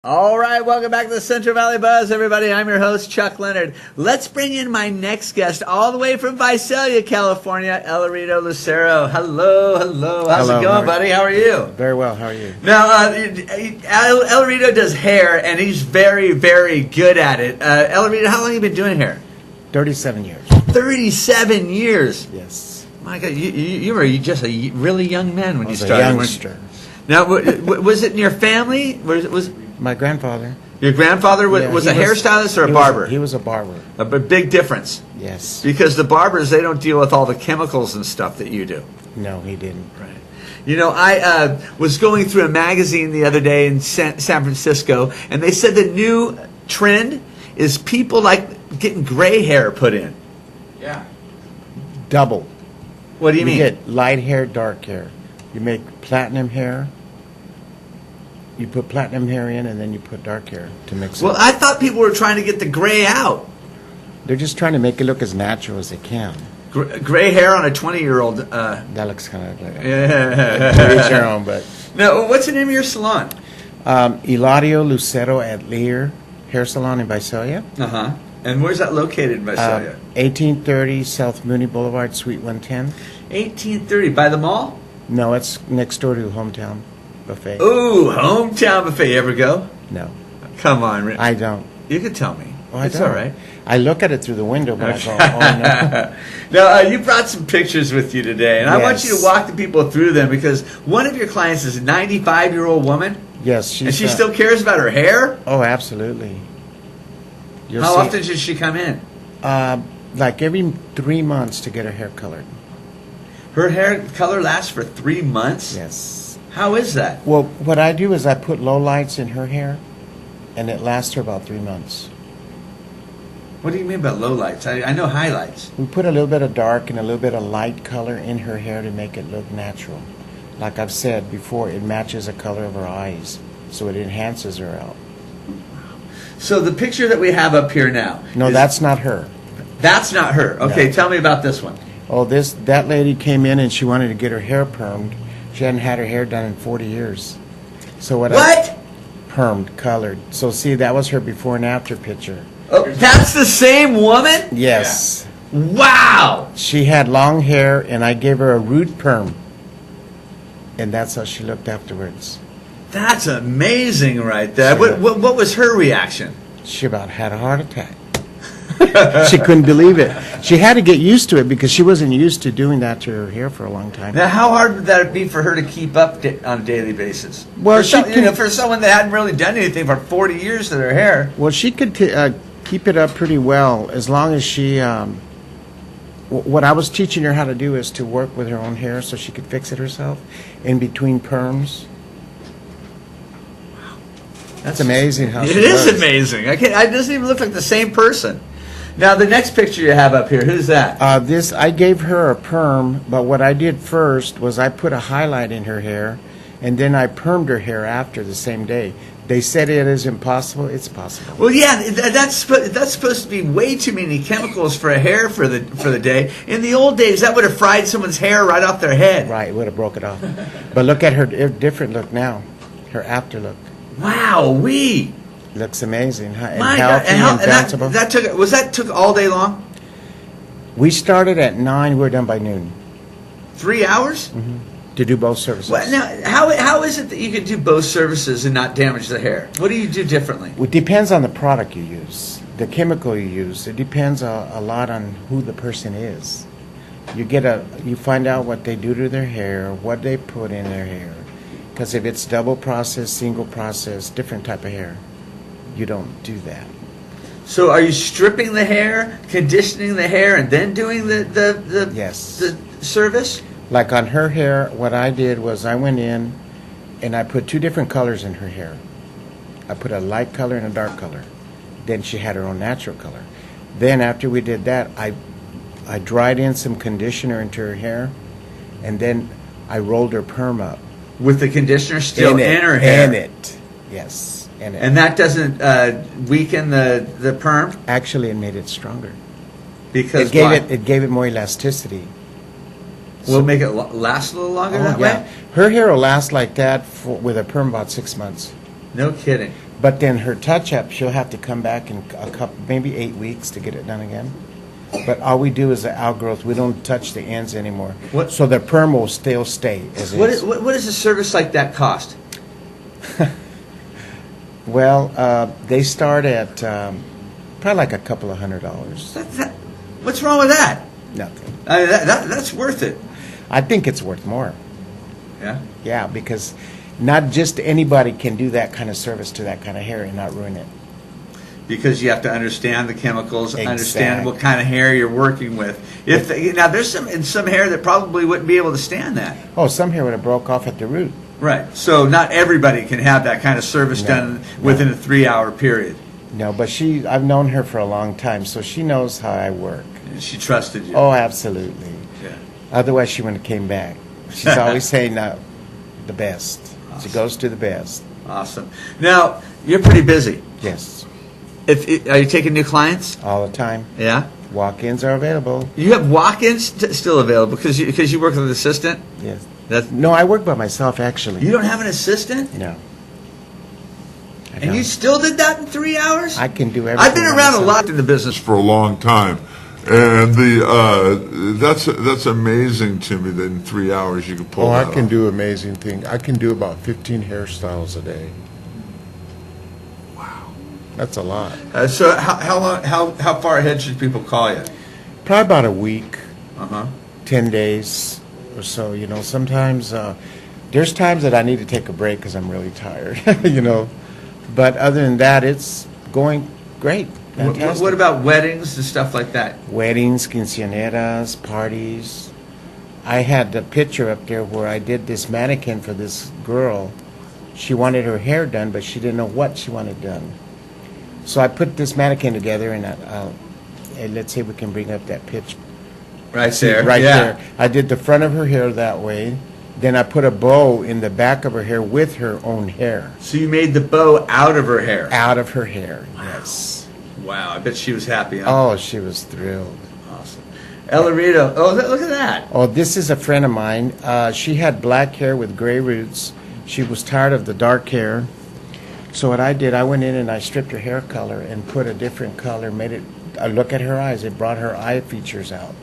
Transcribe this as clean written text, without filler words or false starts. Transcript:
All right, welcome back to the Central Valley Buzz, everybody. I'm your host, Chuck Leonard. Let's bring in my next guest, all the way from Visalia, California, Elarido Lucero. Hello. How's it going, buddy? How are you? Very well. How are you? Now, Elarido does hair, and he's very, very good at it. Elarido, how long have you been doing hair? 37 years. 37 years? Yes. My God, you were just a really young man when you started. I was a youngster. Now, was it in your family? Was my grandfather. Your grandfather was a hairstylist or a barber? He was a barber. A big difference. Yes. Because the barbers, they don't deal with all the chemicals and stuff that you do. No, he didn't. Right. You know, I was going through a magazine the other day in San Francisco, and they said the new trend is people like getting gray hair put in. Yeah. Double. What do you mean? You get light hair, dark hair. You make platinum hair. You put platinum hair in, and then you put dark hair to mix it. Well, I thought people were trying to get the gray out. They're just trying to make it look as natural as they can. Gray hair on a 20-year-old. That looks kind of like yeah. Each your own, but. Now, what's the name of your salon? Elarido Lucero Atelier Hair Salon in Visalia. Uh-huh. And where's that located in Visalia? 1830 S Mooney Blvd Suite 110. 1830, by the mall? No, it's next door to Hometown Buffet. Ooh, Hometown Buffet. You ever go? No. Come on, Rick. I don't. You can tell me. Oh, it's all right. I look at it through the window, but I go, oh, no. Now, you brought some pictures with you today, and I want you to walk the people through them because one of your clients is a 95-year-old woman. Yes. And she still cares about her hair? Oh, absolutely. How often does she come in? Like every 3 months to get her hair colored. Her hair color lasts for 3 months? Yes. How is that? Well, what I do is I put low lights in her hair, and it lasts her about 3 months. What do you mean by low lights? I know highlights. We put a little bit of dark and a little bit of light color in her hair to make it look natural. Like I've said before, it matches the color of her eyes, so it enhances her out. So the picture that we have up here now... No, that's not her. That's not her. Okay, No. Tell me about this one. Oh, that lady came in and she wanted to get her hair permed. She hadn't had her hair done in 40 years. So what? Permed, colored. So see, that was her before and after picture. Oh, that's the same woman? Yes. Yeah. Wow. She had long hair, and I gave her a root perm. And that's how she looked afterwards. That's amazing right there. What was her reaction? She about had a heart attack. She couldn't believe it. She had to get used to it because she wasn't used to doing that to her hair for a long time. Now, how hard would that be for her to keep up on a daily basis? Well, for someone that hadn't really done anything for 40 years to their hair. Well, she could keep it up pretty well as long as she... what I was teaching her how to do is to work with her own hair so she could fix it herself in between perms. That's amazing how it is amazing. It doesn't even look like the same person. Now, the next picture you have up here, who's that? I gave her a perm, but what I did first was I put a highlight in her hair, and then I permed her hair after the same day. They said it is impossible. It's possible. Well, yeah, that's supposed to be way too many chemicals for a hair for the day. In the old days, that would have fried someone's hair right off their head. Right, it would have broke it off. But look at her different look now, her after look. Wow, looks amazing, huh? My God. And bounceable. That took all day long? We started at 9. We were done by noon. 3 hours? Mm-hmm. To do both services. Well, now, how is it that you can do both services and not damage the hair? What do you do differently? Well, it depends on the product you use, the chemical you use. It depends a lot on who the person is. You find out what they do to their hair, what they put in their hair. Because if it's double process, single process, different type of hair, you don't do that. So are you stripping the hair, conditioning the hair, and then doing Yes. the service? Like on her hair, what I did was I went in and I put 2 different colors in her hair. I put a light color and a dark color. Then she had her own natural color. Then after we did that, I dried in some conditioner into her hair, and then I rolled her perm up. With the conditioner still in her hair? In it, yes. In it. And that doesn't weaken the perm? Actually, it made it stronger. Because it gave it more elasticity. Will it make it last a little longer that way? Her hair will last like that with a perm about 6 months. No kidding. But then her touch-up, she'll have to come back in a couple, maybe 8 weeks to get it done again. But all we do is the outgrowth. We don't touch the ends anymore. What? So the perm will still stay as is. What does a service like that cost? Well, they start at probably like a couple of $100. What's wrong with that? Nothing. I mean, that's worth it. I think it's worth more. Yeah. Yeah, because not just anybody can do that kind of service to that kind of hair and not ruin it. Because you have to understand the chemicals, understand Exactly. what kind of hair you're working with. Now, there's some hair that probably wouldn't be able to stand that. Oh, some hair would have broke off at the root. Right. So not everybody can have that kind of service No, done within a 3-hour period. No, but I've known her for a long time, so she knows how I work. She trusted you. Oh, absolutely. Yeah. Otherwise, she wouldn't have came back. She's always saying the best. She goes to the best. Awesome. Now, you're pretty busy. Yes, Are you taking new clients? all the time. Yeah. Walk-ins are available. You have walk-ins still available because you work with an assistant? Yes. That's, No, I work by myself, actually. you don't have an assistant? No. I And you don't. still did that in 3 hours? I can do everything. I've been by around a myself. lot in the business. For a long time, and that's amazing to me that in 3 hours you can pull Oh, that I can off. do amazing things. I can do about 15 hairstyles a day. Wow. That's a lot. So how far ahead should people call you? Probably about a week, Uh-huh. 10 days or so. You know, sometimes there's times that I need to take a break because I'm really tired. You know, but other than that, it's going great. Fantastic. What about weddings and stuff like that? Weddings, quinceañeras, parties. I had a picture up there where I did this mannequin for this girl. She wanted her hair done, but she didn't know what she wanted done. So I put this mannequin together, and and let's see if we can bring up that picture. Right there. Right yeah. there. I did the front of her hair that way. Then I put a bow in the back of her hair with her own hair. So you made the bow out of her hair. Out of her hair, yes. Wow, I bet she was happy. Huh? Oh, she was thrilled. Awesome. Elarido. Oh, look at that. Oh, this is a friend of mine. She had black hair with gray roots. She was tired of the dark hair. So what I did, I went in and I stripped her hair color and put a different color, made it, I look at her eyes, it brought her eye features out.